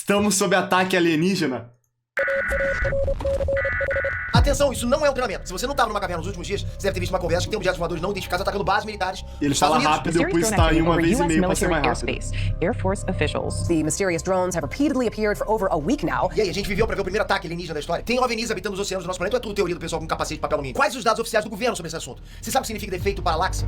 Estamos sob ataque alienígena. Atenção, isso não é um treinamento. Se você não estava numa caverna nos últimos dias, você deve ter visto uma conversa que tem objetos voadores não identificados atacando bases militares. Ele fala rápido, eu pus tá em uma vez e meio pra ser mais rápido. Air Force officials. The mysterious drones have repeatedly appeared for over a week now. E aí, a gente viveu pra ver o primeiro ataque alienígena da história? Tem OVNIs habitando os oceanos do nosso planeta ou é tudo teoria do pessoal com capacete de papel alumínio? Quais os dados oficiais do governo sobre esse assunto? Você sabe o que significa defeito paralaxe?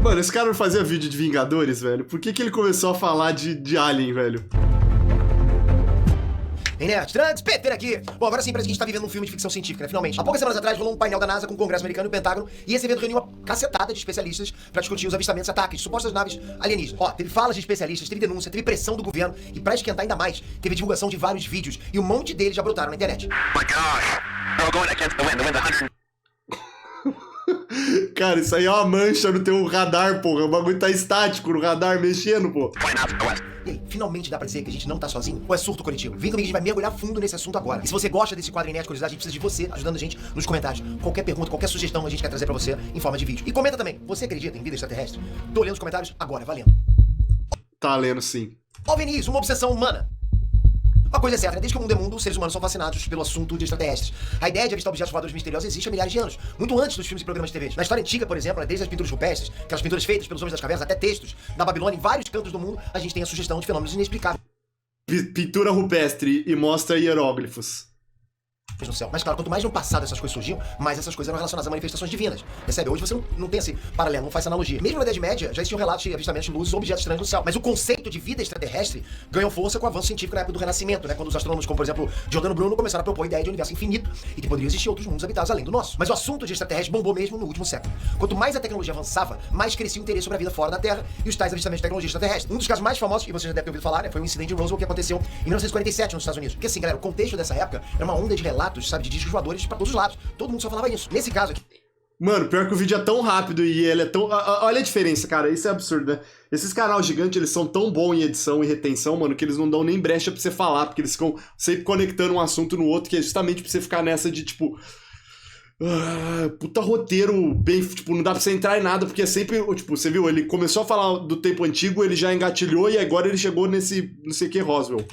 Mano, esse cara não fazia vídeo de Vingadores, velho? Por que ele começou a falar de Alien, velho? Ei, Nerd, Trunks, Peter aqui. Bom, agora sim parece que a gente tá vivendo um filme de ficção científica, né? Finalmente. Há poucas semanas atrás rolou um painel da NASA com o Congresso americano e o Pentágono, e esse evento reuniu uma cacetada de especialistas pra discutir os avistamentos e ataques de supostas naves alienígenas. Ó, teve falas de especialistas, teve denúncia, teve pressão do governo, e pra esquentar ainda mais, teve divulgação de vários vídeos, e um monte deles já brotaram na internet. Cara, isso aí é uma mancha no teu radar, porra. O bagulho tá estático no radar, mexendo, pô. E aí, finalmente dá pra dizer que a gente não tá sozinho? Ou é surto coletivo? Vem comigo, a gente vai mergulhar fundo nesse assunto agora. E se você gosta desse quadro Nerd Curiosidade, a gente precisa de você ajudando a gente nos comentários. Qualquer pergunta, qualquer sugestão a gente quer trazer pra você em forma de vídeo. E comenta também, você acredita em vida extraterrestre? Tô lendo os comentários agora, valendo. Tá lendo sim. OVNIs, uma obsessão humana. Uma coisa é certa, né? Desde que o mundo é mundo, os seres humanos são fascinados pelo assunto de extraterrestres. A ideia de avistar objetos voadores misteriosos existe há milhares de anos, muito antes dos filmes e programas de TV. Na história antiga, por exemplo, desde as pinturas rupestres, aquelas pinturas feitas pelos homens das cavernas, até textos, na Babilônia, em vários cantos do mundo, a gente tem a sugestão de fenômenos inexplicáveis Pintura rupestre e mostra hieróglifos. no céu. Mas claro, quanto mais no passado essas coisas surgiam, mais essas coisas eram relacionadas a manifestações divinas. Percebe? Hoje você não tem esse paralelo, não faz essa analogia. Mesmo na Idade Média, já existiam relatos de avistamentos de luzes ou objetos estranhos no céu. Mas o conceito de vida extraterrestre ganhou força com o avanço científico na época do Renascimento, né? Quando os astrônomos, como por exemplo Giordano Bruno, começaram a propor a ideia de um universo infinito e que poderiam existir outros mundos habitados além do nosso. Mas o assunto de extraterrestre bombou mesmo no último século. Quanto mais a tecnologia avançava, mais crescia o interesse sobre a vida fora da Terra e os tais avistamentos de tecnologia extraterrestre. Um dos casos mais famosos, e você já deve ter ouvido falar, né, foi o incidente de Roswell que aconteceu em 1947 nos Estados Unidos. Porque assim, galera, o contexto dessa época era uma onda de relatos, sabe, de discos voadores pra todos os lados. Todo mundo só falava isso. Nesse caso aqui... Mano, pior que o vídeo é tão rápido e ele é tão... Olha a diferença, cara. Isso é absurdo, né? Esses canais gigantes, eles são tão bons em edição e retenção, mano, que eles não dão nem brecha pra você falar, porque eles ficam sempre conectando um assunto no outro, que é justamente pra você ficar nessa de, tipo... puta roteiro bem... Tipo, não dá pra você entrar em nada, porque é sempre... Tipo, você viu? Ele começou a falar do tempo antigo, ele já engatilhou e agora ele chegou nesse... não sei o que, Roswell.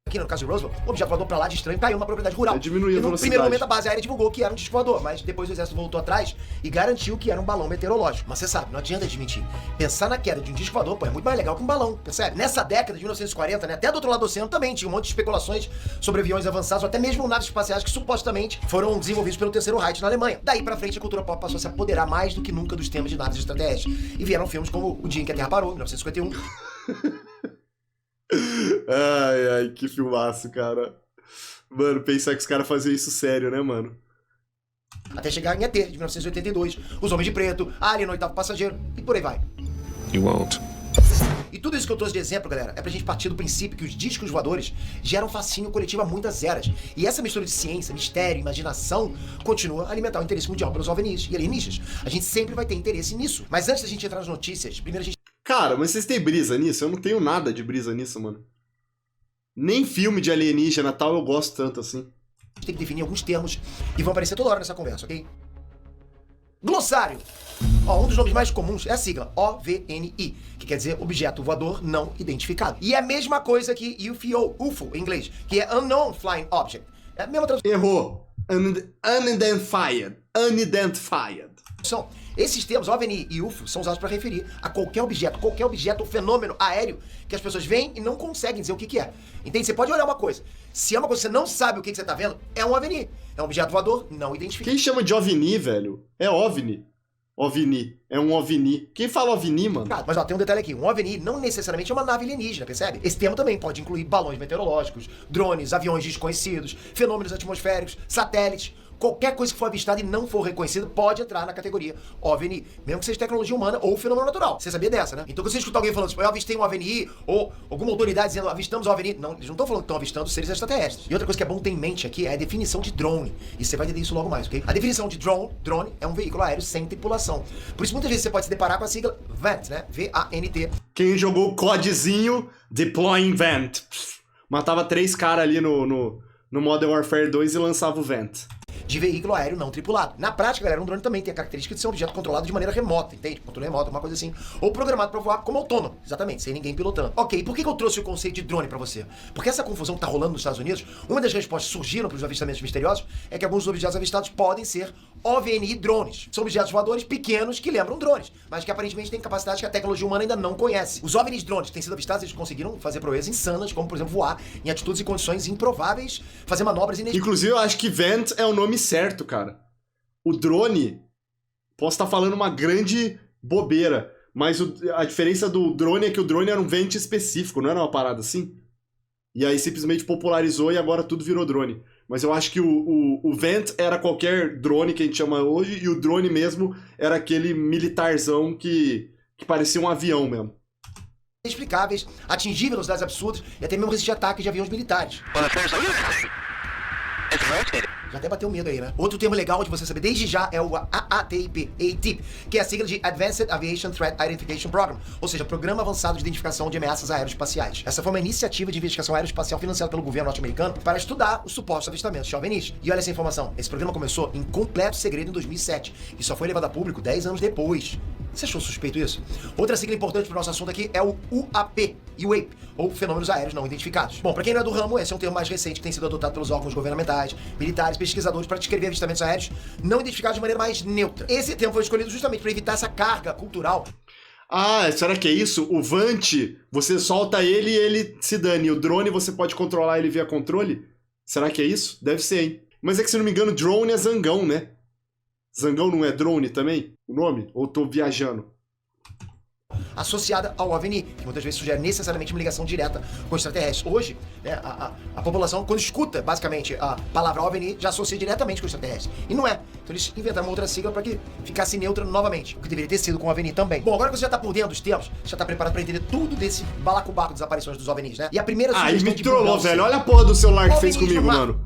Aqui no caso de Roswell, o objeto voador pra lá de estranho caiu numa propriedade rural. Diminuiu a E no velocidade. primeiro momento a base aérea divulgou que era um disco voador, mas depois o exército voltou atrás e garantiu que era um balão meteorológico. Mas você sabe, não adianta desmentir. Pensar na queda de um disco voador, pô, é muito mais legal que um balão, percebe? Nessa década de 1940, né, até do outro lado do oceano também tinha um monte de especulações sobre aviões avançados, ou até mesmo naves espaciais que supostamente foram desenvolvidos pelo Terceiro Reich na Alemanha. Daí pra frente a cultura pop passou a se apoderar mais do que nunca dos temas de naves extraterrestres. E vieram filmes como O Dia em que a Terra Parou, 1951. Ai, que filmaço, cara. Mano, pensar que os caras faziam isso sério, né, mano? Até chegar em ET, de 1982, Os Homens de Preto, Alien, Oitavo Passageiro, e por aí vai. You won't. E tudo isso que eu trouxe de exemplo, galera, é pra gente partir do princípio que os discos voadores geram fascínio coletivo há muitas eras. E essa mistura de ciência, mistério, imaginação, continua a alimentar o interesse mundial pelos OVNIs e alienígenas. A gente sempre vai ter interesse nisso. Mas antes da gente entrar nas notícias, primeiro a gente Cara, mas vocês têm brisa nisso? Eu não tenho nada de brisa nisso, mano. Nem filme de alienígena tal eu gosto tanto assim. tem que definir alguns termos e vão aparecer toda hora nessa conversa, ok? Glossário. Ó, um dos nomes mais comuns é a sigla OVNI, que quer dizer Objeto Voador Não Identificado. E é a mesma coisa que UFO em inglês, que é Unknown Flying Object. É a mesma tradução. Errou. Unidentified. Unidentified. Esses termos, OVNI e UFO, são usados para referir a qualquer objeto ou fenômeno aéreo que as pessoas veem e não conseguem dizer o que é. Entende? Você pode olhar uma coisa. Se é uma coisa que você não sabe o que você tá vendo, é um OVNI. É um objeto voador não identificado. Quem chama de OVNI, velho? É OVNI. OVNI. É um OVNI. Quem fala OVNI, mano? Mas ó, tem um detalhe aqui. Um OVNI não necessariamente é uma nave alienígena, percebe? Esse termo também pode incluir balões meteorológicos, drones, aviões desconhecidos, fenômenos atmosféricos, satélites. Qualquer coisa que for avistada e não for reconhecida pode entrar na categoria OVNI, mesmo que seja tecnologia humana ou fenômeno natural. Você sabia dessa, né? Então quando você escuta alguém falando, eu avistei um OVNI, ou alguma autoridade dizendo, avistamos OVNI, não, eles não estão falando que estão avistando seres extraterrestres. E outra coisa que é bom ter em mente aqui é a definição de drone. E você vai entender isso logo mais, ok? A definição de drone é um veículo aéreo sem tripulação. Por isso muitas vezes você pode se deparar com a sigla VANT, né? V-A-N-T. Quem jogou o CODzinho, Deploying Vent. Matava 3 caras ali no Modern Warfare 2 e lançava o Vent. de veículo aéreo não tripulado. Na prática, galera, um drone também tem a característica de ser um objeto controlado de maneira remota, entende? Controle remoto, uma coisa assim. Ou programado para voar como autônomo, exatamente, sem ninguém pilotando. Ok, por que eu trouxe o conceito de drone para você? Porque essa confusão que tá rolando nos Estados Unidos, uma das respostas que surgiram para os avistamentos misteriosos é que alguns objetos avistados podem ser OVNI drones. São objetos voadores pequenos que lembram drones, mas que aparentemente têm capacidades que a tecnologia humana ainda não conhece. Os OVNIs drones que têm sido avistados, eles conseguiram fazer proezas insanas, como por exemplo voar em atitudes e condições improváveis, fazer manobras inexplicáveis. Inclusive, eu acho que Vent é o nome certo, cara. O drone, posso estar falando uma grande bobeira, mas a diferença do drone é que o drone era um Vent específico, não era uma parada assim? E aí simplesmente popularizou e agora tudo virou drone. Mas eu acho que o Vent era qualquer drone que a gente chama hoje, e o drone mesmo era aquele militarzão que parecia um avião mesmo. Inexplicáveis, atingir velocidades absurdas e até mesmo resistir a ataques de aviões militares. Já até bateu medo aí, né? Outro termo legal de você saber desde já é o AATIP, que é a sigla de Advanced Aviation Threat Identification Program, ou seja, Programa Avançado de Identificação de Ameaças Aeroespaciais. Essa foi uma iniciativa de investigação aeroespacial financiada pelo governo norte-americano para estudar os supostos avistamentos de OVNIs. E olha essa informação, esse programa começou em completo segredo em 2007 e só foi levado a público 10 anos depois. Você achou suspeito isso? Outra sigla importante para o nosso assunto aqui é o UAP, ou Fenômenos Aéreos Não Identificados. Bom, para quem não é do ramo, esse é um termo mais recente que tem sido adotado pelos órgãos governamentais, militares, pesquisadores para descrever avistamentos aéreos não identificados de maneira mais neutra. Esse termo foi escolhido justamente para evitar essa carga cultural. Ah, será que é isso? O Vant, você solta ele e ele se dane. O drone você pode controlar ele via controle? Será que é isso? Deve ser, hein? Mas é que, se não me engano, drone é zangão, né? Zangão não é drone também? O nome? Ou tô viajando? Associada ao OVNI, que muitas vezes sugere necessariamente uma ligação direta com extraterrestres. Hoje, né, a população, quando escuta, basicamente, a palavra OVNI, já associa diretamente com extraterrestres. E não é. Então eles inventaram uma outra sigla para que ficasse neutra novamente, o que deveria ter sido com o OVNI também. Bom, agora que você já tá por dentro dos termos, já tá preparado para entender tudo desse balacobaco das aparições dos OVNIs, né? E a primeira sugestão ele me trollou, velho. Olha a porra do celular que fez comigo, mano.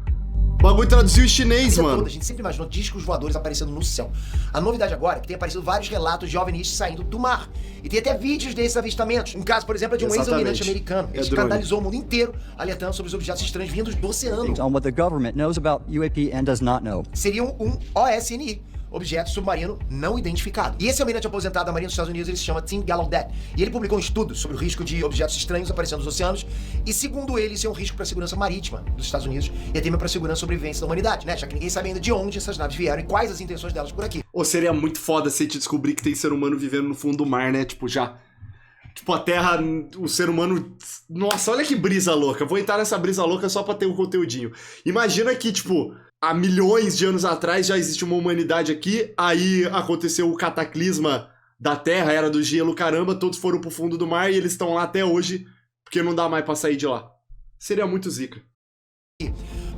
O bagulho traduziu em chinês, mano. A gente sempre imaginou discos voadores aparecendo no céu. A novidade agora é que tem aparecido vários relatos de OVNIs saindo do mar. E tem até vídeos desses avistamentos. Um caso, por exemplo, é de um ex-almirante americano. Ele escandalizou o mundo inteiro, alertando sobre os objetos estranhos vindos do oceano. On what the government knows about UAP and does not know. Seriam um OSNI, objeto submarino não identificado. E esse almirante aposentado da Marinha dos Estados Unidos, ele se chama Tim Gallaudet. E ele publicou um estudo sobre o risco de objetos estranhos aparecendo nos oceanos. E segundo ele, isso é um risco para a segurança marítima dos Estados Unidos e até mesmo para a segurança e sobrevivência da humanidade, né? Já que ninguém sabe ainda de onde essas naves vieram e quais as intenções delas por aqui. Ou seria muito foda se a gente descobrir que tem ser humano vivendo no fundo do mar, né? Tipo, já... Tipo, a Terra, o ser humano... Nossa, olha que brisa louca. Vou entrar nessa brisa louca só pra ter um conteúdinho. Imagina que, tipo... Há milhões de anos atrás já existe uma humanidade aqui, aí aconteceu o cataclisma da Terra, era do gelo, caramba, todos foram pro fundo do mar e eles estão lá até hoje, porque não dá mais pra sair de lá. Seria muito zica.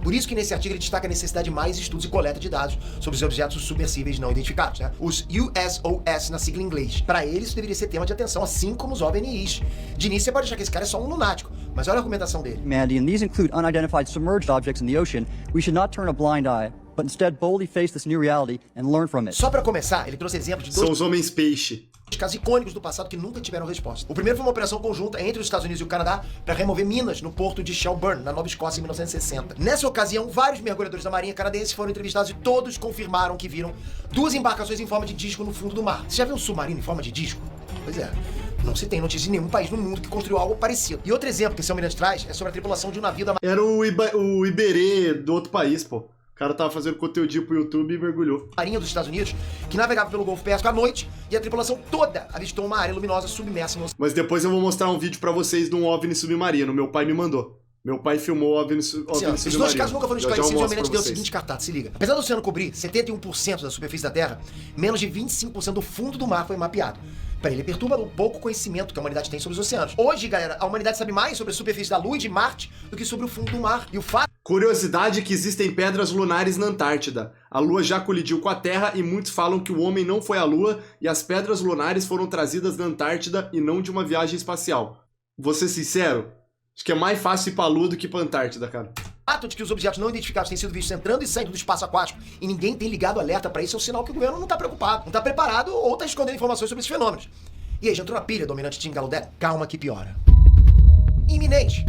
Por isso que nesse artigo ele destaca a necessidade de mais estudos e coleta de dados sobre os objetos submersíveis não identificados, né? Os USOS na sigla em inglês. Para eles isso deveria ser tema de atenção, assim como os OVNIs. De início você pode achar que esse cara é só um lunático, mas olha a argumentação dele. Mandy, and these include unidentified submerged objects in the ocean. We should not turn a blind eye, but instead boldly face this new reality and learn from it. Só para começar, ele trouxe exemplos de São os homens peixe. casos icônicos do passado que nunca tiveram resposta. O primeiro foi uma operação conjunta entre os Estados Unidos e o Canadá para remover minas no porto de Shelburne, na Nova Escócia, em 1960. Nessa ocasião, vários mergulhadores da Marinha canadense foram entrevistados e todos confirmaram que viram duas embarcações em forma de disco no fundo do mar. Você já viu um submarino em forma de disco? Pois é. Não se tem notícia de nenhum país no mundo que construiu algo parecido. E outro exemplo que esse almirante traz é sobre a tripulação de um navio da Era o Iberê do outro país, pô. O cara tava fazendo conteúdo pro YouTube e mergulhou. Marinha dos Estados Unidos, que navegava pelo Golfo Pérsico à noite e a tripulação toda avistou uma área luminosa submersa no... Mas depois eu vou mostrar um vídeo pra vocês de um OVNI submarino. Meu pai me mandou. Meu pai filmou o OVNI submarino. Os dois casos nunca foram esclarecidos e o almirante deu o vocês. seguinte cartaz, se liga. Apesar do oceano cobrir 71% da superfície da Terra, menos de 25% do fundo do mar foi mapeado. Para ele, perturba o pouco conhecimento que a humanidade tem sobre os oceanos. Hoje, galera, a humanidade sabe mais sobre a superfície da Lua e de Marte do que sobre o fundo do mar. E o fato... Curiosidade é que existem pedras lunares na Antártida. A Lua já colidiu com a Terra e muitos falam que o homem não foi à Lua e as pedras lunares foram trazidas da Antártida e não de uma viagem espacial. Vou ser sincero, acho que é mais fácil ir pra Lua do que pra Antártida, cara. O fato de que os objetos não identificados têm sido vistos entrando e saindo do espaço aquático e ninguém tem ligado alerta para isso é um sinal que o governo não tá preocupado, não tá preparado ou tá escondendo informações sobre esses fenômenos. E aí, já entrou na pilha, dominante Tim Gallaudet? Calma que piora. Iminente.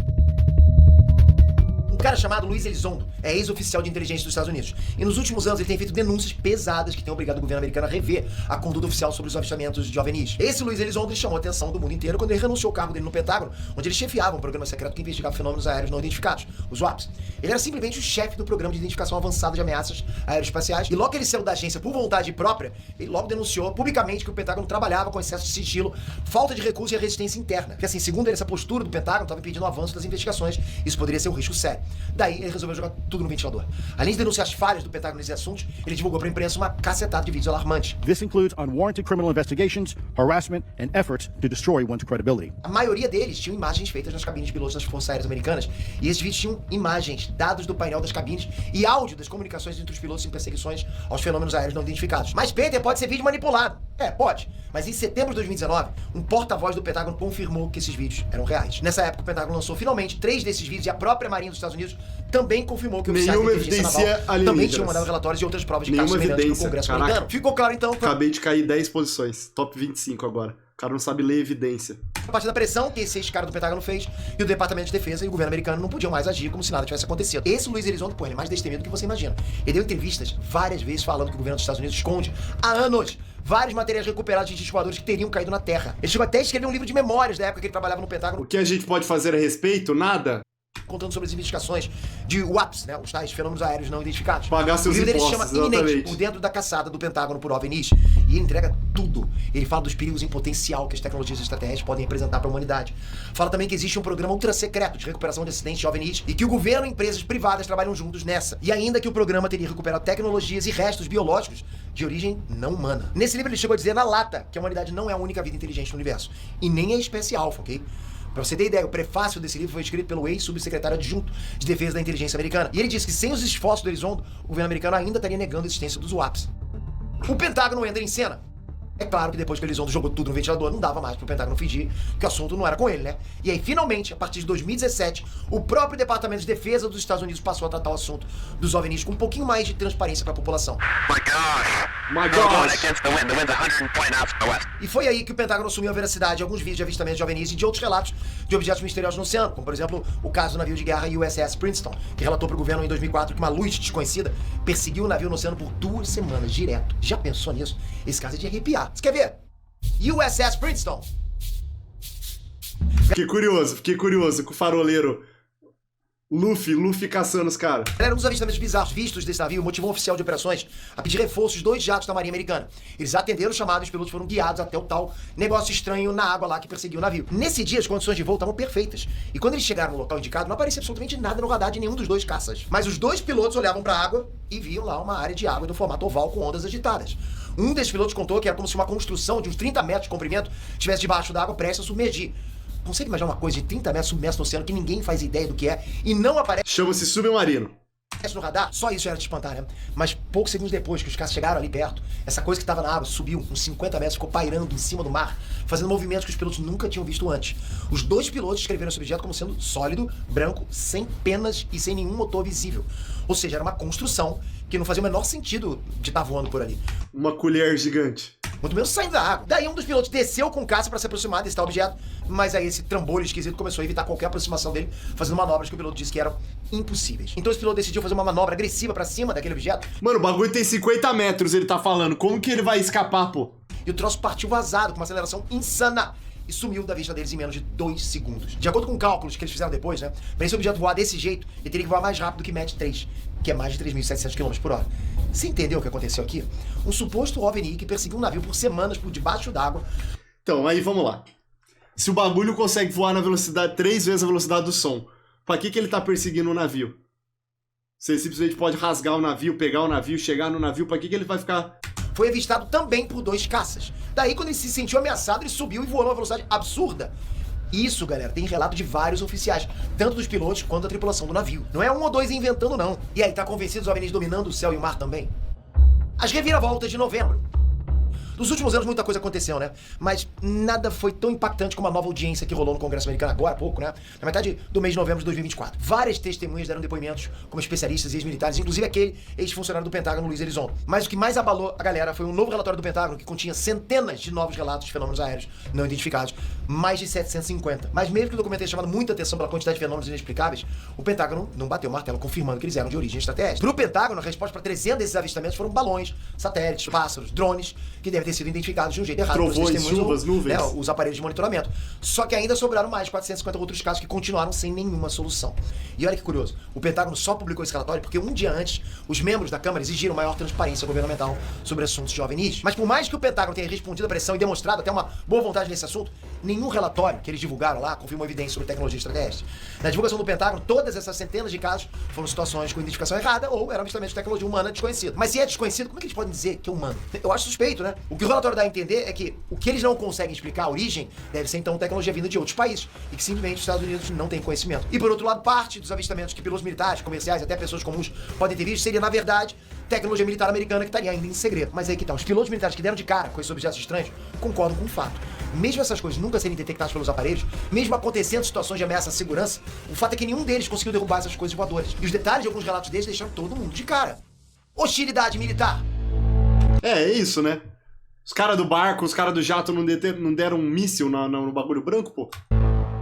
Um cara chamado Luiz Elizondo é ex-oficial de inteligência dos Estados Unidos. E nos últimos anos ele tem feito denúncias pesadas que têm obrigado o governo americano a rever a conduta oficial sobre os avistamentos de OVNIs. Esse Luiz Elizondo chamou a atenção do mundo inteiro quando ele renunciou ao cargo dele no Pentágono, onde ele chefiava um programa secreto que investigava fenômenos aéreos não identificados, os UAPs. Ele era simplesmente o chefe do programa de identificação avançada de ameaças aeroespaciais, e logo que ele saiu da agência por vontade própria, ele logo denunciou publicamente que o Pentágono trabalhava com excesso de sigilo, falta de recursos e a resistência interna. Porque assim, segundo ele, essa postura do Pentágono estava impedindo o avanço das investigações. Isso poderia ser um risco sério. Daí ele resolveu jogar tudo no ventilador. Além de denunciar as falhas do Pentágono nesses assuntos, ele divulgou para a imprensa uma cacetada de vídeos alarmantes. This includes unwarranted criminal investigations, harassment, and efforts to destroy one's credibility. A maioria deles tinham imagens feitas nas cabines de pilotos das Forças Aéreas Americanas, e esses vídeos tinham imagens, dados do painel das cabines e áudio das comunicações entre os pilotos em perseguições aos fenômenos aéreos não identificados. Mas, Peter, pode ser vídeo manipulado. É, pode. Mas em setembro de 2019, um porta-voz do Pentágono confirmou que esses vídeos eram reais. Nessa época, o Pentágono lançou finalmente 3 desses vídeos, e a própria Marinha dos Estados Unidos também confirmou que oficiais da inteligência naval também tinham mandado relatórios e outras provas de casos semelhantes no Congresso americano. Ficou claro, então, que... Acabei de cair 10 posições. Top 25 agora. O cara não sabe ler evidência. A partir da pressão que esse cara do Pentágono fez, e o Departamento de Defesa e o governo americano não podiam mais agir como se nada tivesse acontecido. Esse Luiz Elizondo, pô, ele é mais destemido do que você imagina. Ele deu entrevistas várias vezes falando que o governo dos Estados Unidos esconde há anos vários materiais recuperados de discos voadores que teriam caído na Terra. Ele chegou até a escrever um livro de memórias da época que ele trabalhava no Pentágono. O que a gente pode fazer a respeito? Nada. Contando sobre as investigações de UAPs, né, os tais fenômenos aéreos não identificados. Pagar seus impostos. O livro dele se chama impostos, Iminente, exatamente. por dentro da caçada do Pentágono por OVNIs. E ele entrega tudo. Ele fala dos perigos em potencial que as tecnologias extraterrestres podem representar para a humanidade. Fala também que existe um programa ultra secreto de recuperação de acidentes de OVNIs e que o governo e empresas privadas trabalham juntos nessa. E ainda que o programa teria recuperado tecnologias e restos biológicos de origem não humana. Nesse livro ele chegou a dizer na lata que a humanidade não é a única vida inteligente no universo. E nem é espécie alfa, ok? Pra você ter ideia, o prefácio desse livro foi escrito pelo ex-subsecretário adjunto de defesa da inteligência americana. E ele disse que sem os esforços do Elizondo, o governo americano ainda estaria negando a existência dos UAPs. O Pentágono entra em cena. É claro que depois que o Elizondo jogou tudo no ventilador, não dava mais pro Pentágono fingir que o assunto não era com ele, né? E aí, finalmente, a partir de 2017, o próprio Departamento de Defesa dos Estados Unidos passou a tratar o assunto dos OVNIs com um pouquinho mais de transparência para a população. My gosh. E foi aí que o Pentágono assumiu a veracidade de alguns vídeos de avistamentos de OVNIs e de outros relatos de objetos misteriosos no oceano, como por exemplo o caso do navio de guerra USS Princeton, que relatou para o governo em 2004 que uma luz desconhecida perseguiu o navio no oceano por 2 semanas direto. Já pensou nisso? Esse caso é de arrepiar. Você quer ver? USS Princeton. Fiquei curioso com o faroleiro Luffy caçando os caras. Era um dos avistamentos bizarros vistos desse navio, motivou um oficial de operações a pedir reforços de 2 jatos da Marinha Americana. Eles atenderam o chamado e os pilotos foram guiados até o tal negócio estranho na água lá que perseguiu o navio. Nesse dia, as condições de voo estavam perfeitas. E quando eles chegaram no local indicado, não aparecia absolutamente nada no radar de nenhum dos 2 caças. Mas os 2 pilotos olhavam para a água e viam lá uma área de água do formato oval com ondas agitadas. Um desses pilotos contou que era como se uma construção de uns 30 metros de comprimento estivesse debaixo da água prestes a submergir. Consegue imaginar uma coisa de 30 metros submerso no oceano que ninguém faz ideia do que é e não aparece Chama-se submarino. no radar? Só isso já era de espantar, né? Mas poucos segundos depois que os caras chegaram ali perto, essa coisa que estava na água subiu uns 50 metros, ficou pairando em cima do mar, fazendo movimentos que os pilotos nunca tinham visto antes. Os 2 pilotos descreveram esse objeto como sendo sólido, branco, sem penas e sem nenhum motor visível. Ou seja, era uma construção que não fazia o menor sentido de estar voando por ali. Uma colher gigante. Muito menos saindo da água. Daí um dos pilotos desceu com o caça para se aproximar desse tal objeto, mas aí esse trambolho esquisito começou a evitar qualquer aproximação dele, fazendo manobras que o piloto disse que eram impossíveis. Então esse piloto decidiu fazer uma manobra agressiva para cima daquele objeto. Mano, o bagulho tem 50 metros, ele tá falando. Como que ele vai escapar, pô? E o troço partiu vazado, com uma aceleração insana, e sumiu da vista deles em menos de 2 segundos. De acordo com cálculos que eles fizeram depois, né, pra esse objeto voar desse jeito, ele teria que voar mais rápido que Mach 3, que é mais de 3.700 km por hora. Você entendeu o que aconteceu aqui? Um suposto OVNI que perseguiu um navio por semanas por debaixo d'água. Então, aí vamos lá. Se o bagulho consegue voar na velocidade 3 vezes a velocidade do som, pra que ele tá perseguindo o navio? Você simplesmente pode rasgar o navio, pegar o navio, chegar no navio, pra que ele vai ficar... Foi avistado também por 2 caças. Daí, quando ele se sentiu ameaçado, ele subiu e voou numa velocidade absurda. Isso, galera, tem relato de vários oficiais, tanto dos pilotos quanto da tripulação do navio. Não é 1 ou 2 inventando, não. E aí, tá convencido os OVNIs dominando o céu e o mar também? As reviravoltas de novembro. Nos últimos anos muita coisa aconteceu, né? Mas nada foi tão impactante como a nova audiência que rolou no Congresso americano agora há pouco, né? Na metade do mês de novembro de 2024. Várias testemunhas deram depoimentos como especialistas e ex-militares, inclusive aquele ex-funcionário do Pentágono, Luiz Elizondo. Mas o que mais abalou a galera foi um novo relatório do Pentágono que continha centenas de novos relatos de fenômenos aéreos não identificados, mais de 750. Mas mesmo que o documento tenha chamado muita atenção pela quantidade de fenômenos inexplicáveis, o Pentágono não bateu o martelo confirmando que eles eram de origem extraterrestre. Pro Pentágono, a resposta para 300 desses avistamentos foram balões, satélites, pássaros, drones, que devem ter sido identificados de um jeito errado. Trovões, chuvas, nuvens. Os aparelhos de monitoramento. Só que ainda sobraram mais de 450 outros casos que continuaram sem nenhuma solução. E olha que curioso, o Pentágono só publicou esse relatório porque um dia antes, os membros da Câmara exigiram maior transparência governamental sobre assuntos de OVNIs. Mas por mais que o Pentágono tenha respondido à pressão e demonstrado até uma boa vontade nesse assunto, nenhum relatório que eles divulgaram lá confirmou evidência sobre tecnologia extraterrestre. Na divulgação do Pentágono, todas essas centenas de casos foram situações com identificação errada ou eram avistamentos de tecnologia humana desconhecida. Mas se é desconhecido, como é que eles podem dizer que é humano? Eu acho suspeito, né? O que o relatório dá a entender é que o que eles não conseguem explicar a origem deve ser então tecnologia vinda de outros países e que simplesmente os Estados Unidos não têm conhecimento. E por outro lado, parte dos avistamentos que pilotos militares, comerciais e até pessoas comuns podem ter visto seria, na verdade, tecnologia militar americana que estaria ainda em segredo. Mas aí que tá, os pilotos militares que deram de cara com esses objetos estranhos concordam com o fato. Mesmo essas coisas nunca serem detectadas pelos aparelhos, mesmo acontecendo situações de ameaça à segurança, o fato é que nenhum deles conseguiu derrubar essas coisas voadoras. E os detalhes de alguns relatos deles deixaram todo mundo de cara. Hostilidade militar. É isso, né? Os caras do barco, os caras do jato não deram um míssil no bagulho branco, pô?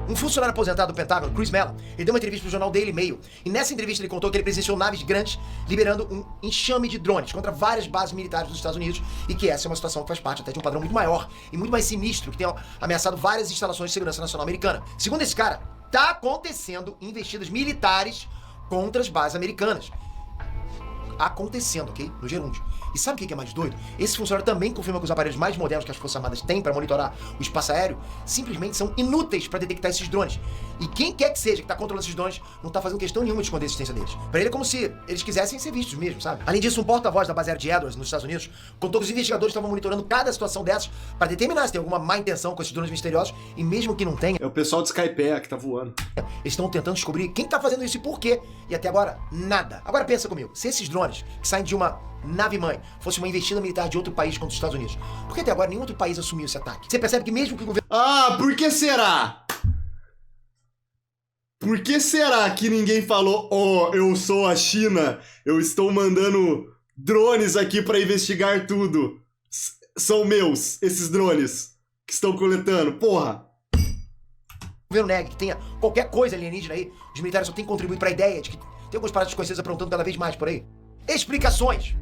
Um funcionário aposentado do Pentágono, Chris Mellon, ele deu uma entrevista pro jornal Daily Mail. E nessa entrevista ele contou que ele presenciou naves grandes liberando um enxame de drones contra várias bases militares dos Estados Unidos e que essa é uma situação que faz parte até de um padrão muito maior e muito mais sinistro que tem ameaçado várias instalações de segurança nacional americana. Segundo esse cara, tá acontecendo investidas militares contra as bases americanas. Acontecendo, ok? No gerúndio. E sabe o que é mais doido? Esse funcionário também confirma que os aparelhos mais modernos que as Forças Armadas têm para monitorar o espaço aéreo simplesmente são inúteis para detectar esses drones. E quem quer que seja que está controlando esses drones não está fazendo questão nenhuma de esconder a existência deles. Para ele é como se eles quisessem ser vistos mesmo, sabe? Além disso, um porta-voz da base aérea de Edwards, nos Estados Unidos, contou que os investigadores estavam monitorando cada situação dessas para determinar se tem alguma má intenção com esses drones misteriosos e mesmo que não tenha, É o pessoal de Skype que tá voando. eles estão tentando descobrir quem está fazendo isso e por quê. E até agora, nada. Agora pensa comigo, se esses drones que saem de uma nave-mãe fosse uma investida militar de outro país contra os Estados Unidos, por que até agora nenhum outro país assumiu esse ataque? Você percebe que mesmo que o governo... Ah, por que será? Por que será que ninguém falou, eu sou a China, eu estou mandando drones aqui pra investigar tudo. São meus, esses drones que estão coletando, porra. O governo nega que tenha qualquer coisa alienígena aí, os militares só têm que contribuir para a ideia de que tem algumas paradas desconhecidas aprontando cada vez mais por aí. Explicações.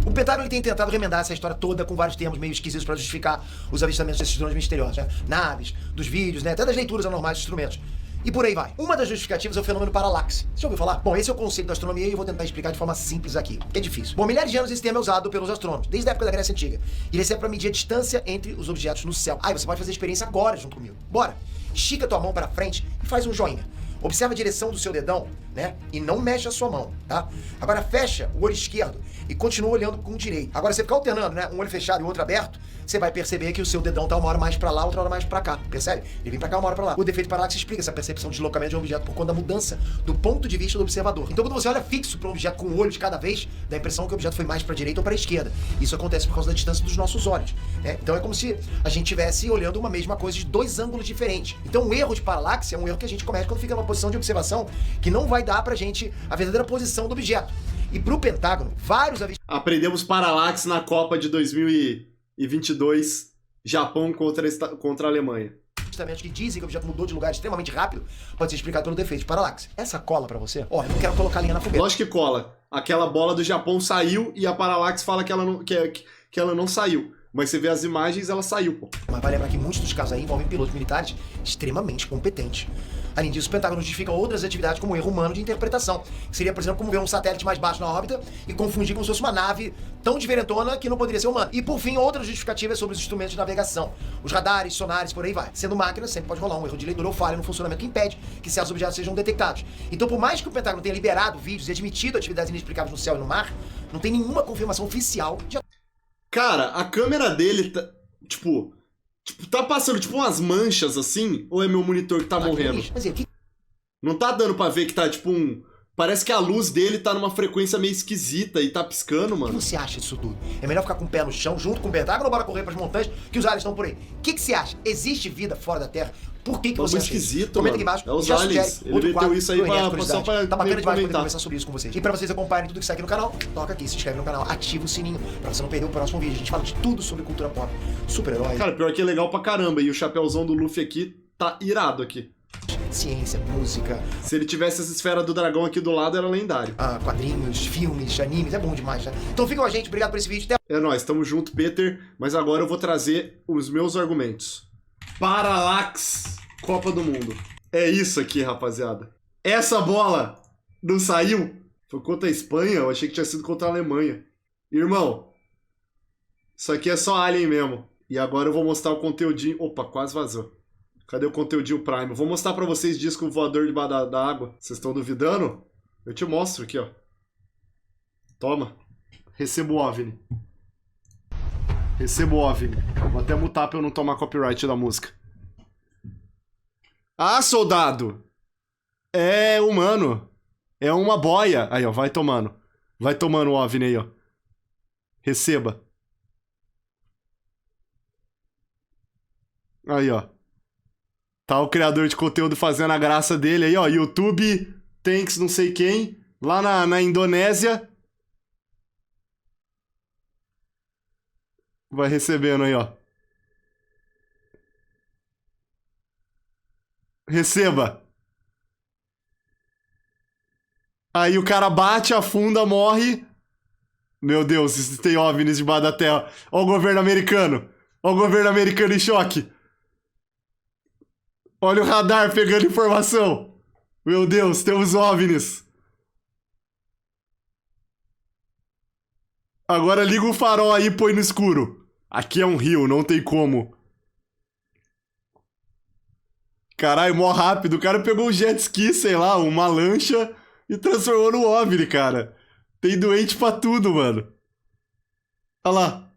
O Pentágono tem tentado remendar essa história toda com vários termos meio esquisitos para justificar os avistamentos desses drones misteriosos, né? Naves, dos vídeos, né? Até das leituras anormais dos instrumentos. E por aí vai. Uma das justificativas é o fenômeno paralaxe. Você já ouviu falar? Bom, esse é o conceito da astronomia e eu vou tentar explicar de forma simples aqui, que é difícil. Bom, milhares de anos esse termo é usado pelos astrônomos, desde a época da Grécia Antiga. E ele serve para medir a distância entre os objetos no céu. Aí você pode fazer a experiência agora junto comigo. Bora! Estica tua mão para frente e faz um joinha. Observa a direção do seu dedão, né? E não mexe a sua mão, tá? Agora fecha o olho esquerdo e continua olhando com o direito. Agora você fica alternando, né? Um olho fechado e o outro aberto, você vai perceber que o seu dedão tá uma hora mais pra lá, outra hora mais pra cá, percebe? Ele vem pra cá, uma hora pra lá. O defeito paralaxe explica essa percepção de deslocamento de um objeto por conta da mudança do ponto de vista do observador. Então quando você olha fixo para um objeto com o olho de cada vez, dá a impressão que o objeto foi mais pra direita ou pra esquerda. Isso acontece por causa da distância dos nossos olhos, né? Então é como se a gente estivesse olhando uma mesma coisa de dois ângulos diferentes. Então o erro de paralaxe é um erro que a gente comete quando fica numa posição de observação que não vai dar pra gente a verdadeira posição do objeto. E pro Pentágono, vários Aprendemos paralaxe na Copa de 2022, Japão contra a Alemanha. avistamentos que dizem que o objeto mudou de lugar extremamente rápido pode ser explicado pelo defeito de paralaxe. Essa cola pra você? Ó, eu não quero colocar linha na fogueira. Lógico que cola. Aquela bola do Japão saiu e a paralaxe fala que ela não saiu. Mas você vê as imagens, ela saiu, pô. Mas vai lembrar que muitos dos casos aí envolvem pilotos militares extremamente competentes. Além disso, o Pentágono justifica outras atividades como erro humano de interpretação. Que seria, por exemplo, como ver um satélite mais baixo na órbita e confundir como se fosse uma nave tão diferentona que não poderia ser humana. E, por fim, outras justificativas sobre os instrumentos de navegação. Os radares, sonares, por aí vai. Sendo máquina, sempre pode rolar um erro de leitura ou falha no funcionamento que impede que certos objetos sejam detectados. Então, por mais que o Pentágono tenha liberado vídeos e admitido atividades inexplicáveis no céu e no mar, não tem nenhuma confirmação oficial de... Cara, a câmera dele tá... Tipo, tá passando tipo umas manchas assim? Ou é meu monitor que tá morrendo? Mas e o que... Não tá dando pra ver que tá tipo Parece que a luz dele tá numa frequência meio esquisita e tá piscando, O que mano. você acha disso tudo? É melhor ficar com o pé no chão, junto com o Pentágono, ou bora correr pras montanhas, que os aliens estão por aí? O que você acha? Existe vida fora da Terra? Por que Bagulho você acha isso? esquisito, Comenta mano. aqui embaixo. É os Já aliens. sugere Ele outro meteu quadro isso aí pro Enéas só Curiosidade. pra Tá bacana nego demais poder comentar. conversar sobre isso com vocês. E pra vocês acompanharem tudo que sai aqui no canal, toca aqui, se inscreve no canal, ativa o sininho, pra você não perder o próximo vídeo. A gente fala de tudo sobre cultura pop, super-heróis, Cara, pior que é legal pra caramba. E o chapéuzão do Luffy aqui tá irado aqui. ciência, música, Se ele tivesse essa esfera do dragão aqui do lado, era lendário. quadrinhos, filmes, animes, é bom demais, né? Então fica com a gente, obrigado por esse vídeo. Até É nóis, tamo junto, Peter. Mas agora eu vou trazer os meus argumentos. Parallax, Copa do Mundo. É isso aqui, rapaziada. Essa bola não saiu? Foi contra a Espanha? Eu achei que tinha sido contra a Alemanha. Irmão, isso aqui é só Alien mesmo. E agora eu vou mostrar o conteúdinho... Opa, quase vazou. Cadê o conteúdinho Prime? Eu vou mostrar pra vocês disco voador debaixo da água. Vocês estão duvidando? Eu te mostro aqui, ó. Toma. Recebo o OVNI. Recebo o OVNI. Vou até mutar pra eu não tomar copyright da música. Ah, soldado! É humano. É uma boia. Aí, ó, vai tomando. Vai tomando o OVNI aí, ó. Receba. Aí, ó. Tá o criador de conteúdo fazendo a graça dele aí, ó. YouTube, thanks não sei quem. Lá na Indonésia. Vai recebendo aí, ó. Receba. Aí o cara bate, afunda, morre. Meu Deus, existem OVNIs debaixo da terra. Ó o governo americano. Ó o governo americano em choque. Olha o radar pegando informação. Meu Deus, temos OVNIs. Agora liga o farol aí e põe no escuro. Aqui é um rio, não tem como. Caralho, mó rápido. O cara pegou um jet ski, sei lá, uma lancha e transformou no OVNI, cara. Tem doente pra tudo, mano. Olha lá.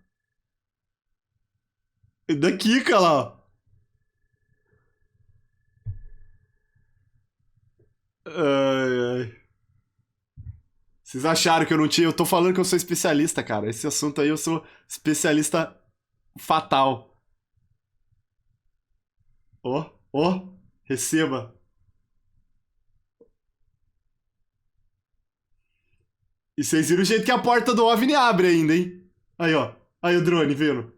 Daqui, cara lá, ó. Ai, ai. Vocês acharam que eu não tinha... Eu tô falando que eu sou especialista, cara. Esse assunto aí eu sou especialista fatal. Ó, ó. Receba. E vocês viram o jeito que a porta do OVNI abre ainda, hein? Aí, ó. Aí o drone, vendo?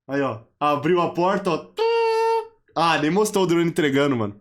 Aí, ó. Abriu a porta, ó. Ah, nem mostrou o drone entregando, mano.